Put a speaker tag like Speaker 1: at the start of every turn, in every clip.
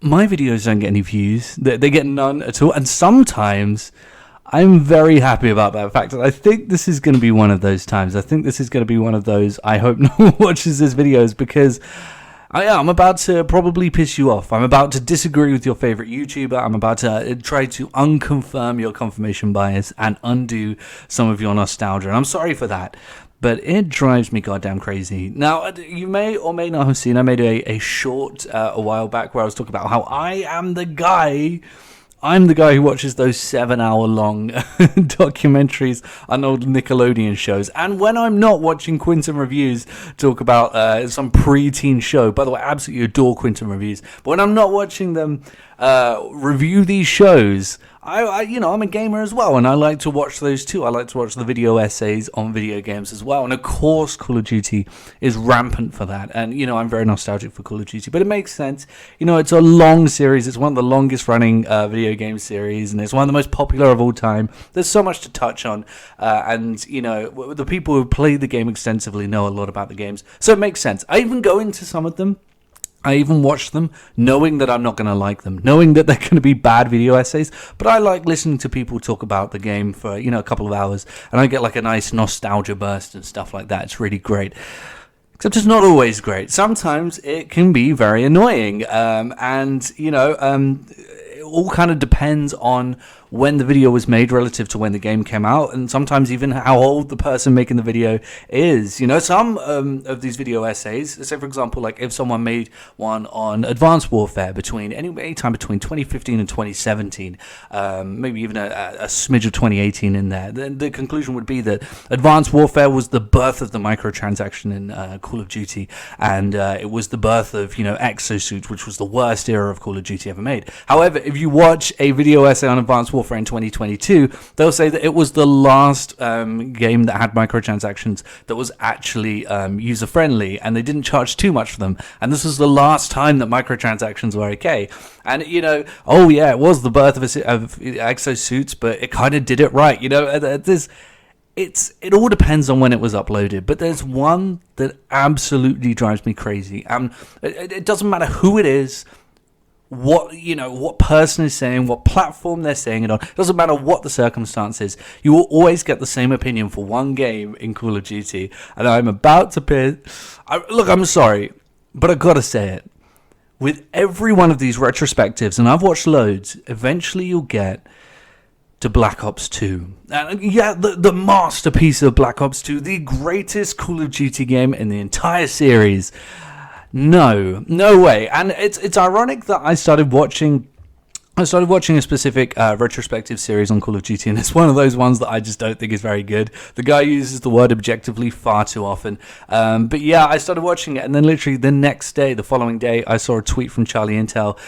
Speaker 1: my videos don't get any views. They get none at all. And sometimes I'm very happy about that fact. And I think this is going to be one of those times. I think this is going to be one of those, I hope no one watches this videos, because I'm about to probably piss you off. I'm about to disagree with your favorite YouTuber. I'm about to try to unconfirm your confirmation bias and undo some of your nostalgia. And I'm sorry for that, but it drives me goddamn crazy. Now, you may or may not have seen, I made a short a while back where I was talking about how I'm the guy who watches those 7-hour-long documentaries on old Nickelodeon shows. And when I'm not watching Quinton Reviews talk about some pre-teen show, by the way, I absolutely adore Quinton Reviews, but when I'm not watching them review these shows, I'm a gamer as well, and I like to watch those too. I like to watch the video essays on video games as well, and of course Call of Duty is rampant for that, and I'm very nostalgic for Call of Duty, but it makes sense. It's a long series. It's one of the longest running video game series, and it's one of the most popular of all time. There's so much to touch on, and the people who play the game extensively know a lot about the games, so it makes sense. I even go into some of them. I even watch them knowing that I'm not going to like them, knowing that they're going to be bad video essays, but I like listening to people talk about the game for, a couple of hours, and I get like a nice nostalgia burst and stuff like that. It's really great. Except it's not always great. Sometimes it can be very annoying, it all kind of depends on when the video was made relative to when the game came out, and sometimes even how old the person making the video is. Some of these video essays, say for example, like if someone made one on Advanced Warfare any time between 2015 and 2017, maybe even a smidge of 2018 in there, then the conclusion would be that Advanced Warfare was the birth of the microtransaction in Call of Duty, and it was the birth of Exosuit, which was the worst era of Call of Duty ever made. However, if you watch a video essay on Advanced Warfare in 2022, they'll say that it was the last game that had microtransactions that was actually user-friendly, and they didn't charge too much for them, and this was the last time that microtransactions were okay. And it was the birth of exosuits, but it kind of did it right. It all depends on when it was uploaded, but there's one that absolutely drives me crazy. It doesn't matter who it is, what person is saying, what platform they're saying it on. It doesn't matter what the circumstances. You will always get the same opinion for one game in Call of Duty, and I'm about to piss. Look, I'm sorry, but I gotta say it. With every one of these retrospectives, and I've watched loads, eventually you'll get to Black Ops 2. And the masterpiece of Black Ops 2, the greatest Call of Duty game in the entire series. No way. And it's ironic that I started watching a specific retrospective series on Call of Duty, and it's one of those ones that I just don't think is very good. The guy uses the word objectively far too often. But yeah, I started watching it, and then literally the following day, I saw a tweet from Charlie Intel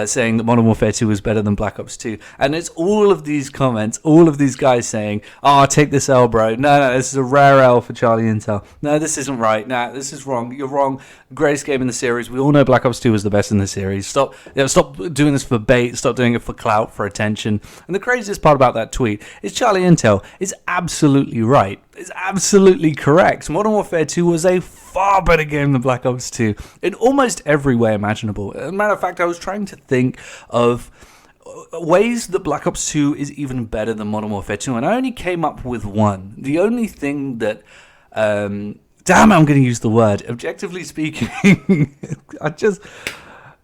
Speaker 1: saying that Modern Warfare 2 was better than Black Ops 2. And it's all of these comments, all of these guys saying, take this L, bro. No, this is a rare L for Charlie Intel. No, this isn't right. No, this is wrong. You're wrong. Greatest game in the series. We all know Black Ops 2 was the best in the series. Stop doing this for bait. Stop doing it for clout, for attention. And the craziest part about that tweet is Charlie Intel is absolutely right. It's absolutely correct. Modern Warfare 2 was a far better game than Black Ops 2 in almost every way imaginable. As a matter of fact, I was trying to think of ways that Black Ops 2 is even better than Modern Warfare 2, and I only came up with one. The only thing that I'm going to use the word objectively speaking.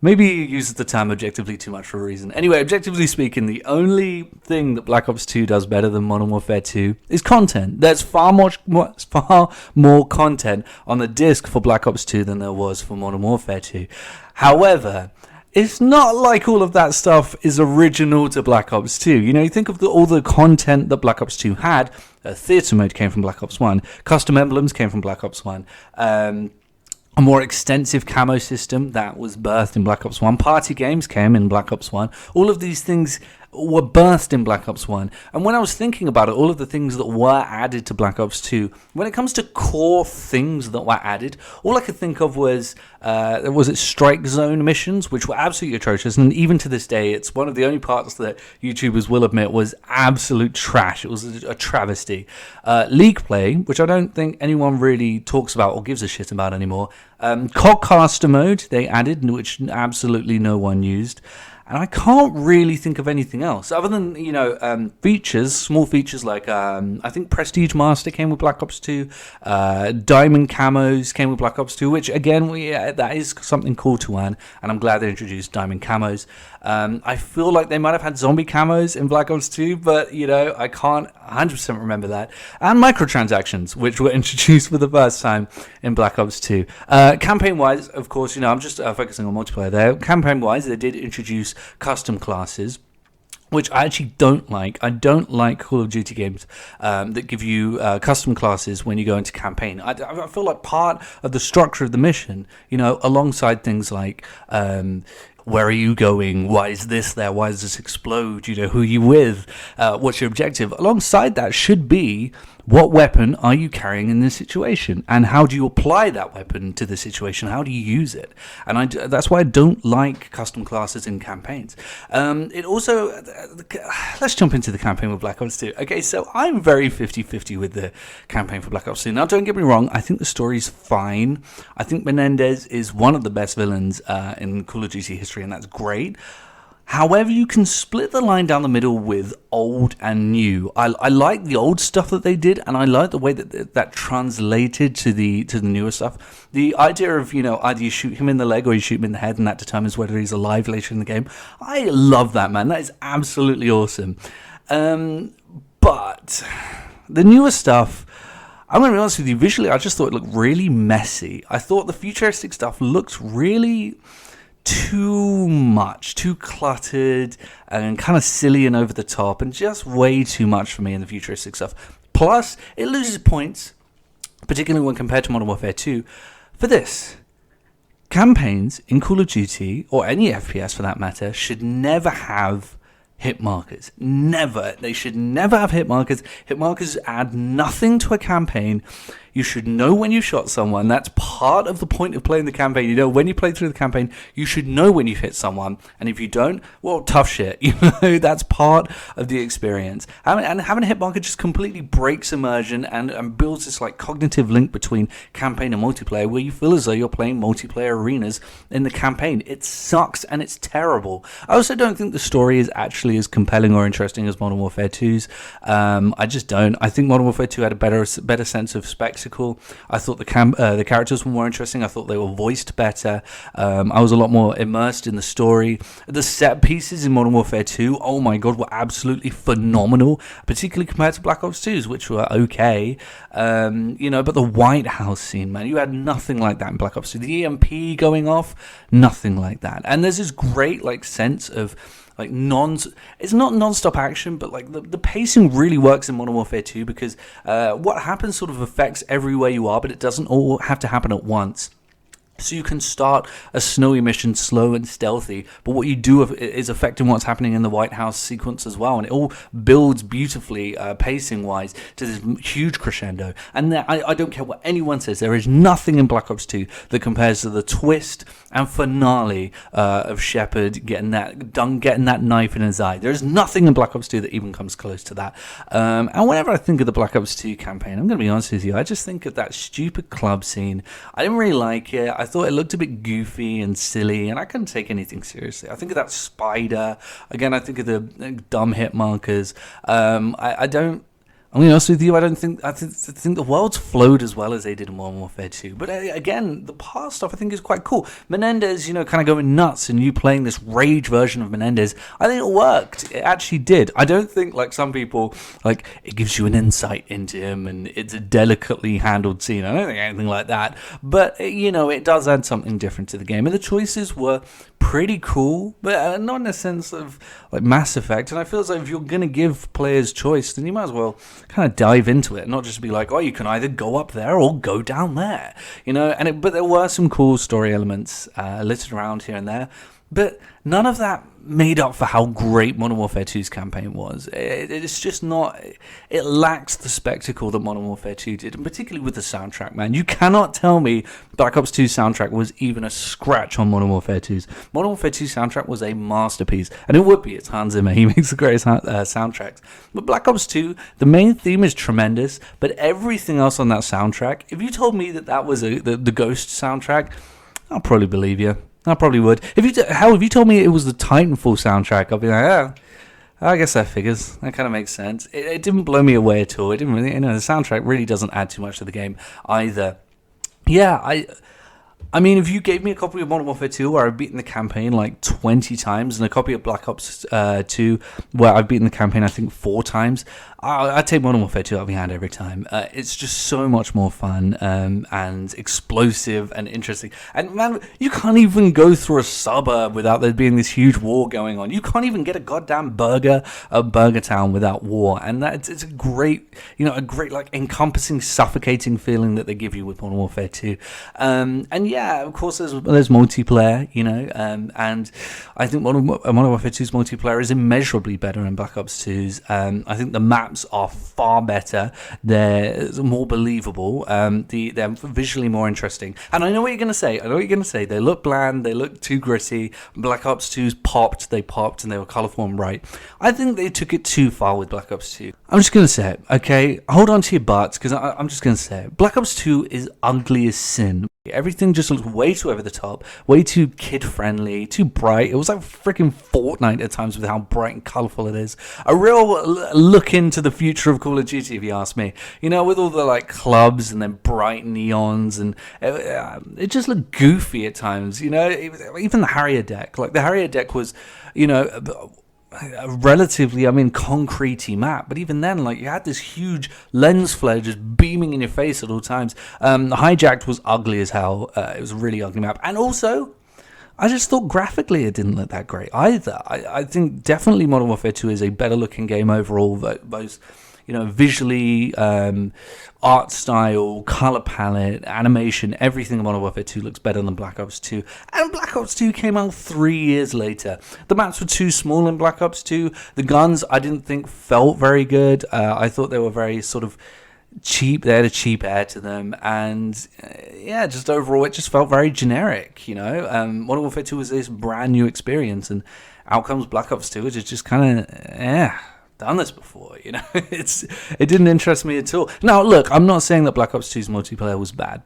Speaker 1: Maybe he uses the term objectively too much for a reason. Anyway, objectively speaking, the only thing that Black Ops 2 does better than Modern Warfare 2 is content. There's far more content on the disc for Black Ops 2 than there was for Modern Warfare 2. However, it's not like all of that stuff is original to Black Ops 2. You think of all the content that Black Ops 2 had. Theater mode came from Black Ops 1. Custom emblems came from Black Ops 1. A more extensive camo system that was birthed in Black Ops 1. Party games came in Black Ops 1. All of these things were birthed in Black Ops 1. And when I was thinking about it, all of the things that were added to Black Ops 2, when it comes to core things that were added, all I could think of was it Strike Zone missions, which were absolutely atrocious. And even to this day, it's one of the only parts that YouTubers will admit was absolute trash. It was a travesty. League play, which I don't think anyone really talks about or gives a shit about anymore. Codcaster mode they added, which absolutely no one used. And I can't really think of anything else other than, features, small features like I think Prestige Master came with Black Ops 2, Diamond Camos came with Black Ops 2, which again, that is something cool to earn, and I'm glad they introduced Diamond Camos. I feel like they might have had zombie camos in Black Ops 2, but, I can't 100% remember that. And microtransactions, which were introduced for the first time in Black Ops 2. Campaign-wise, of course, I'm just focusing on multiplayer there. Campaign-wise, they did introduce custom classes, which I actually don't like. I don't like Call of Duty games that give you custom classes when you go into campaign. I feel like part of the structure of the mission, alongside things like where are you going? Why is this there? Why does this explode? Who are you with? What's your objective? Alongside that should be, what weapon are you carrying in this situation? And how do you apply that weapon to the situation? How do you use it? And that's why I don't like custom classes in campaigns. It also, let's jump into the campaign with Black Ops 2. Okay, so I'm very 50-50 with the campaign for Black Ops 2. Now, don't get me wrong, I think the story's fine. I think Menendez is one of the best villains in Call of Duty history, and that's great. However, you can split the line down the middle with old and new. I like the old stuff that they did, and I like the way that translated to the newer stuff. The idea of, either you shoot him in the leg or you shoot him in the head, and that determines whether he's alive later in the game. I love that, man. That is absolutely awesome. But the newer stuff, I'm going to be honest with you, visually, I just thought it looked really messy. I thought the futuristic stuff looked really too much, too cluttered, and kind of silly and over the top, and just way too much for me in the futuristic stuff. Plus, it loses points, particularly when compared to Modern Warfare 2, for this. Campaigns in Call of Duty, or any FPS for that matter, should never have hit markers. Never. They should never have hit markers. Hit markers add nothing to a campaign. You should know when you shot someone. That's part of the point of playing the campaign. When you play through the campaign, you should know when you've hit someone. And if you don't, well, tough shit. That's part of the experience. And having a hit marker just completely breaks immersion and builds this cognitive link between campaign and multiplayer, where you feel as though you're playing multiplayer arenas in the campaign. It sucks and it's terrible. I also don't think the story is actually as compelling or interesting as Modern Warfare 2's. I just don't. I think Modern Warfare 2 had a better sense of spectacle. I thought the characters were more interesting. I thought they were voiced better. I was a lot more immersed in the story. The set pieces in Modern Warfare 2, oh my god, were absolutely phenomenal, particularly compared to Black Ops 2's, which were okay. But the White House scene, man, you had nothing like that in Black Ops 2. The EMP going off, nothing like that. And there's this great sense of it's not non-stop action, but the pacing really works in Modern Warfare 2 because what happens sort of affects everywhere you are, but it doesn't all have to happen at once. So you can start a snowy mission slow and stealthy, but what you do is affecting what's happening in the White House sequence as well, and it all builds beautifully, pacing-wise, to this huge crescendo. And I don't care what anyone says, there is nothing in Black Ops 2 that compares to the twist and finale of Shepard getting that knife in his eye. There is nothing in Black Ops 2 that even comes close to that. And whenever I think of the Black Ops 2 campaign, I'm going to be honest with you, I just think of that stupid club scene. I didn't really like it. I thought it looked a bit goofy and silly, and I couldn't take anything seriously. I think of that spider. Again, I think of the dumb hit markers. I'm going to be honest with you, I think the worlds flowed as well as they did in Modern Warfare 2. But again, the past stuff I think is quite cool. Menendez, kind of going nuts and you playing this rage version of Menendez, I think it worked. It actually did. I don't think, some people, it gives you an insight into him and it's a delicately handled scene. I don't think anything like that. But, it does add something different to the game. And the choices were pretty cool, but not in a sense of Mass Effect. And I feel as though if you're going to give players choice, then you might as well kind of dive into it, not just be like, oh, you can either go up there or go down there, but there were some cool story elements littered around here and there. But none of that made up for how great Modern Warfare 2's campaign was. It's just not... It lacks the spectacle that Modern Warfare 2 did, and particularly with the soundtrack, man. You cannot tell me Black Ops 2's soundtrack was even a scratch on Modern Warfare 2's. Modern Warfare 2's soundtrack was a masterpiece, and it would be. It's Hans Zimmer. He makes the greatest soundtracks. But Black Ops 2, the main theme is tremendous, but everything else on that soundtrack, if you told me that was the Ghost soundtrack, I'll probably believe you. I probably would. If you told me it was the Titanfall soundtrack, I'd be like, oh, I guess that figures. That kind of makes sense. It didn't blow me away at all. It didn't really, the soundtrack really doesn't add too much to the game either. Yeah, I mean, if you gave me a copy of Modern Warfare 2 where I've beaten the campaign like 20 times and a copy of Black Ops 2 where I've beaten the campaign I think 4 times, I'd take Modern Warfare 2 out of my hand every time. It's just so much more fun and explosive and interesting. And man, you can't even go through a suburb without there being this huge war going on. You can't even get a goddamn burger town without war. And it's a great, like encompassing, suffocating feeling that they give you with Modern Warfare 2. And yeah, of course, there's multiplayer, and I think Modern Warfare 2's multiplayer is immeasurably better than Black Ops 2's. I think the maps are far better. They're more believable. They're visually more interesting. And I know what you're going to say. They look bland. They look too gritty. Black Ops 2's popped, and they were colourful and bright. I think they took it too far with Black Ops 2. I'm just going to say it, okay? Hold on to your butts, because I'm just going to say it. Black Ops 2 is ugly as sin. Everything just looks way too over the top, way too kid-friendly, too bright. It was like freaking Fortnite at times with how bright and colourful it is. A real look into the future of Call of Duty, if you ask me. With all the like clubs and then bright neons, and it just looked goofy at times. Even the Harrier deck. Like the Harrier deck was, a relatively, concrete-y map, but even then, like, you had this huge lens flare just beaming in your face at all times. Hijacked was ugly as hell. It was a really ugly map, and also, I just thought graphically it didn't look that great either. I think definitely Modern Warfare 2 is a better-looking game overall, both visually, art style, color palette, animation, everything in Modern Warfare 2 looks better than Black Ops 2. And Black Ops 2 came out 3 years later. The maps were too small in Black Ops 2. The guns, I didn't think felt very good. I thought they were very sort of cheap. They had a cheap air to them. And just overall, it just felt very generic, Modern Warfare 2 was this brand new experience. And out comes Black Ops 2, which is just kind of, done this before, it didn't interest me at all. Now look, I'm not saying that Black Ops 2's multiplayer was bad.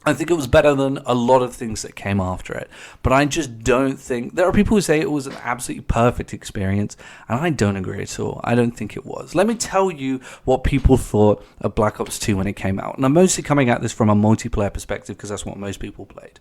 Speaker 1: I think it was better than a lot of things that came after it, but I just don't think... There are people who say it was an absolutely perfect experience, and I don't agree at all. I don't think it was. Let me tell you what people thought of Black Ops 2 when it came out, and I'm mostly coming at this from a multiplayer perspective because that's what most people played.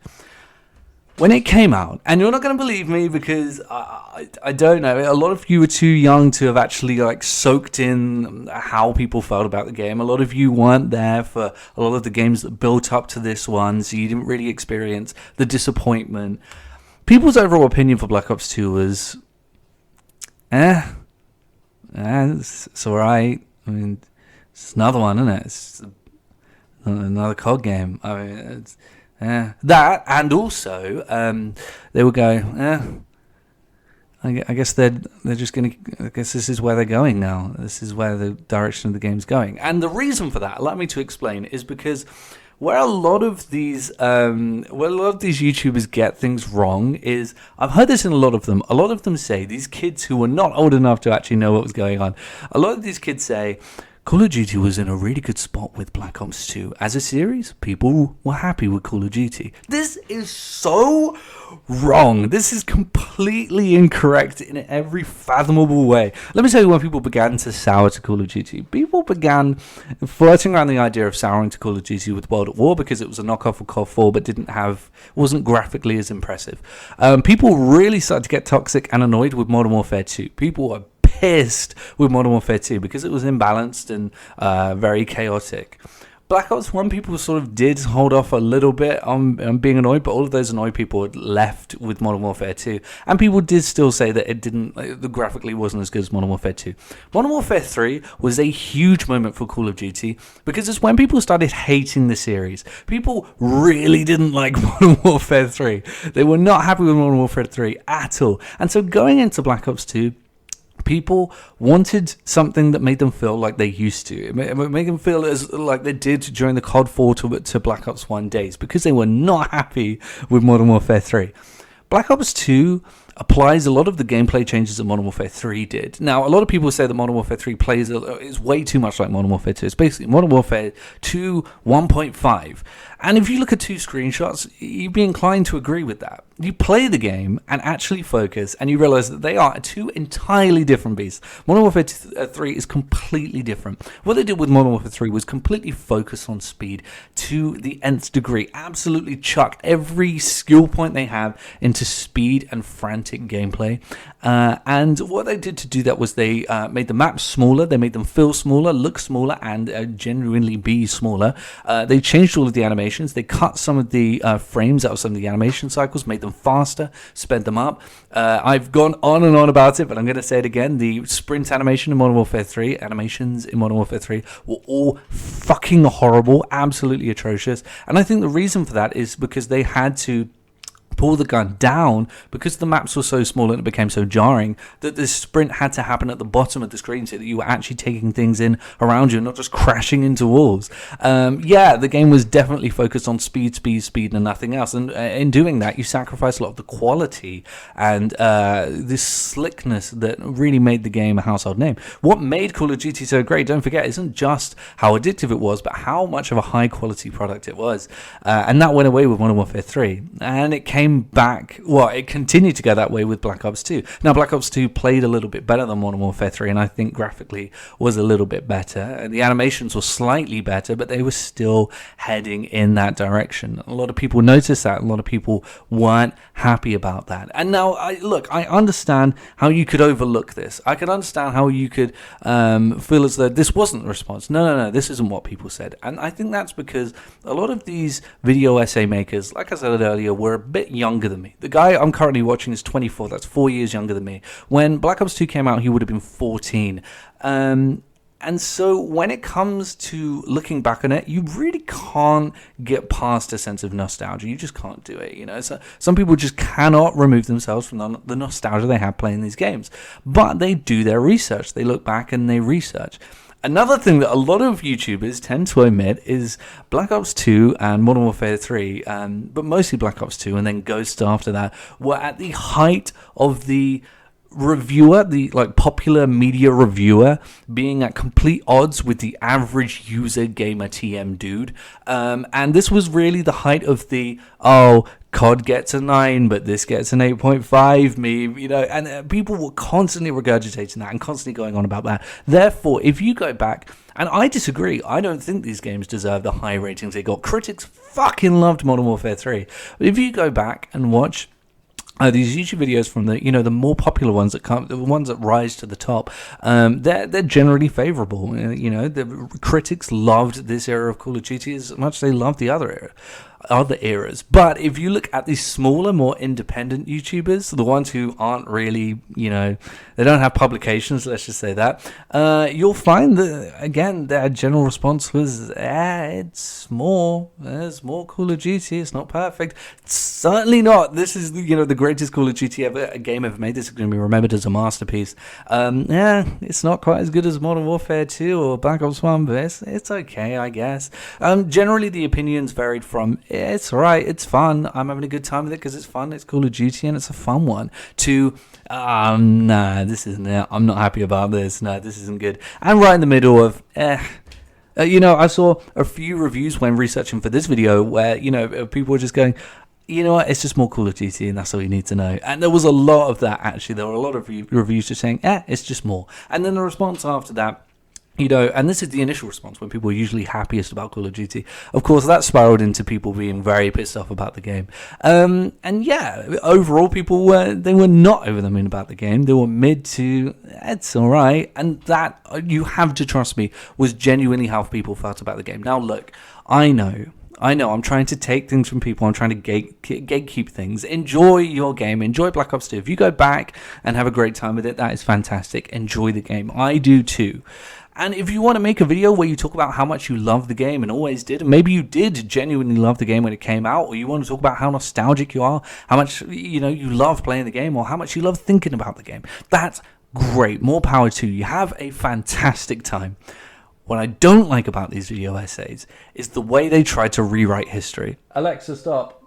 Speaker 1: When it came out, and you're not going to believe me because I don't know, a lot of you were too young to have actually like soaked in how people felt about the game. A lot of you weren't there for a lot of the games that built up to this one, so you didn't really experience the disappointment. People's overall opinion for Black Ops 2 was, it's alright. I mean, it's another one, isn't it? It's another COD game. I mean, it's... that, and also they would go, I guess they're just going to, I guess this is where they're going now. This is where the direction of the game's going. And the reason for that, allow me to explain, is because where a lot of these YouTubers get things wrong is, I've heard this in a lot of them say, these kids who were not old enough to actually know what was going on, a lot of these kids say, Call of Duty was in a really good spot with Black Ops 2. As a series, people were happy with Call of Duty. This is so wrong. This is completely incorrect in every fathomable way. Let me tell you when people began to sour to Call of Duty. People began flirting around the idea of souring to Call of Duty with World at War because it was a knockoff of COD 4 but wasn't graphically as impressive. People really started to get toxic and annoyed with Modern Warfare 2. People were pissed with Modern Warfare 2 because it was imbalanced and very chaotic. Black Ops 1 people sort of did hold off a little bit on being annoyed, but all of those annoyed people had left with Modern Warfare 2. And people did still say that the graphically wasn't as good as Modern Warfare 2. Modern Warfare 3 was a huge moment for Call of Duty because it's when people started hating the series. People really didn't like Modern Warfare 3. They were not happy with Modern Warfare 3 at all. And so going into Black Ops 2, people wanted something that made them feel like they used to. It made them feel like they did during the COD 4 to Black Ops 1 days, because they were not happy with Modern Warfare 3. Black Ops 2 applies a lot of the gameplay changes that Modern Warfare 3 did. Now, a lot of people say that Modern Warfare 3 is way too much like Modern Warfare 2. It's basically Modern Warfare 2 1.5. And if you look at 2 screenshots, you'd be inclined to agree with that. You play the game and actually focus, and you realize that they are 2 entirely different beasts. Modern Warfare 3 is completely different. What they did with Modern Warfare 3 was completely focus on speed to the nth degree. Absolutely chuck every skill point they have into speed and frantic gameplay. And what they did to do that was they made the maps smaller, they made them feel smaller, look smaller, and genuinely be smaller. They changed all of the animations. They cut some of the frames out of some of the animation cycles, made them faster, sped them up. I've gone on and on about it, but I'm going to say it again. The sprint animation in Modern Warfare 3, animations in Modern Warfare 3 were all fucking horrible, absolutely atrocious. And I think the reason for that is because they had to pull the gun down because the maps were so small and it became so jarring that the sprint had to happen at the bottom of the screen so that you were actually taking things in around you and not just crashing into walls. The game was definitely focused on speed, and nothing else. And in doing that, you sacrifice a lot of the quality and this slickness that really made the game a household name. What made Call of Duty so great, don't forget, isn't just how addictive it was, but how much of a high quality product it was. And that went away with Modern Warfare 3. And it came back, it continued to go that way with Black Ops 2. Now, Black Ops 2 played a little bit better than Modern Warfare 3, and I think graphically was a little bit better. And the animations were slightly better, but they were still heading in that direction. A lot of people noticed that. A lot of people weren't happy about that. And now, I understand how you could overlook this. I could understand how you could feel as though this wasn't the response. No, this isn't what people said. And I think that's because a lot of these video essay makers, like I said earlier, were a bit younger than me. The guy I'm currently watching is 24. That's 4 years younger than me. When Black Ops 2 came out, he would have been 14. And so when it comes to looking back on it, you really can't get past a sense of nostalgia. You just can't do it, So some people just cannot remove themselves from the nostalgia they have playing these games. But they do their research. They look back and they research. Another thing that a lot of YouTubers tend to omit is Black Ops 2 and Modern Warfare 3, but mostly Black Ops 2 and then Ghost after that, were at the height of the reviewer, the popular media reviewer, being at complete odds with the average user gamer TM dude. And this was really the height of the, COD gets a 9, but this gets an 8.5 meme, and people were constantly regurgitating that and constantly going on about that. Therefore, if you go back, and I disagree, I don't think these games deserve the high ratings they got. Critics fucking loved Modern Warfare 3. But if you go back and watch these YouTube videos from the more popular ones that come, the ones that rise to the top, they're generally favorable. The critics loved this era of Call of Duty as much as they loved the other eras. But if you look at these smaller, more independent YouTubers, the ones who aren't really, they don't have publications, let's just say that, you'll find that, again, their general response was, there's more Call of Duty, it's not perfect. It's certainly not. This is, the greatest Call of Duty game ever made. This is going to be remembered as a masterpiece. It's not quite as good as Modern Warfare 2 or Black Ops 1, but it's okay, I guess. Generally, the opinions varied from, it's alright, it's fun, I'm having a good time with it because it's fun, it's Call of Duty and it's a fun one, to this isn't it, I'm not happy about this, this isn't good, and right in the middle of I saw a few reviews when researching for this video where people were just going, you know what, it's just more Call of Duty and that's all you need to know. And there was a lot of that, actually. There were a lot of reviews just saying, it's just more. And then the response after that And this is the initial response when people are usually happiest about Call of Duty. Of course, that spiraled into people being very pissed off about the game. And yeah, overall, people they were not over the moon about the game. They were mid to, it's all right. And that, you have to trust me, was genuinely how people felt about the game. Now, look, I know, I'm trying to take things from people. I'm trying to gatekeep things. Enjoy your game. Enjoy Black Ops 2. If you go back and have a great time with it, that is fantastic. Enjoy the game. I do too. And if you want to make a video where you talk about how much you love the game and always did, and maybe you did genuinely love the game when it came out, or you want to talk about how nostalgic you are, how much, you love playing the game, or how much you love thinking about the game, that's great. More power to you. You have a fantastic time. What I don't like about these video essays is the way they try to rewrite history. Alexa, stop.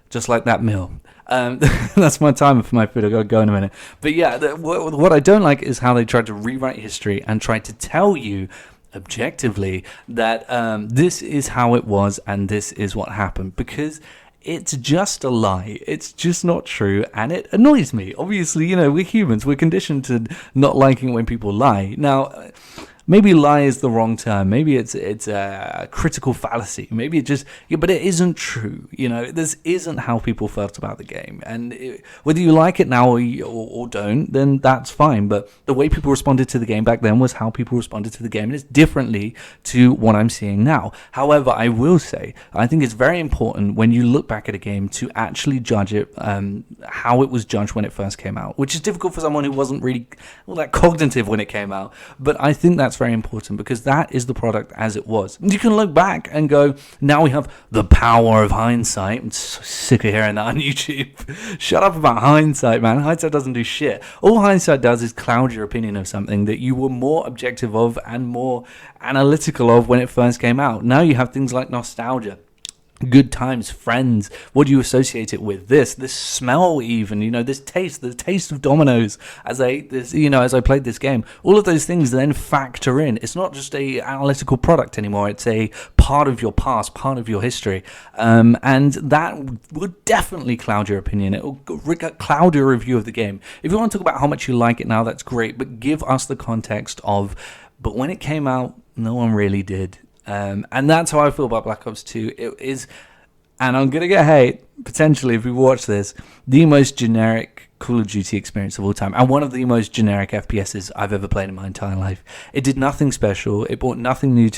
Speaker 1: Just like that meal. That's my timer for my food. I've got to go in a minute. But yeah, what I don't like is how they tried to rewrite history and try to tell you objectively that this is how it was and this is what happened, because it's just a lie. It's just not true, and it annoys me. Obviously, we're humans. We're conditioned to not liking when people lie. Now, maybe lie is the wrong term. Maybe it's a critical fallacy. Maybe it just, but it isn't true. This isn't how people felt about the game. And whether you like it now or don't, then that's fine. But the way people responded to the game back then was how people responded to the game. And it's differently to what I'm seeing now. However, I will say, I think it's very important when you look back at a game to actually judge it how it was judged when it first came out, which is difficult for someone who wasn't really all that cognitive when it came out. But I think that's very important, because that is the product as it was. You can look back and go, now we have the power of hindsight. I'm so sick of hearing that on YouTube. Shut up about hindsight, man. Hindsight doesn't do shit. All hindsight does is cloud your opinion of something that you were more objective of and more analytical of when it first came out. Now you have things like nostalgia, good times, friends. What do you associate it with? This smell, even, this taste, the taste of Domino's as I ate this, as I played this game. All of those things then factor in. It's not just a analytical product anymore. It's a part of your past, part of your history, and that would definitely cloud your opinion. It will cloud your review of the game. If you want to talk about how much you like it now, that's great, but give us the context of, but when it came out, no one really did. And that's how I feel about Black Ops 2. It is, and I'm going to get hate, potentially, if we watch this, the most generic Call of Duty experience of all time, and one of the most generic FPSs I've ever played in my entire life. It did nothing special. It brought nothing new to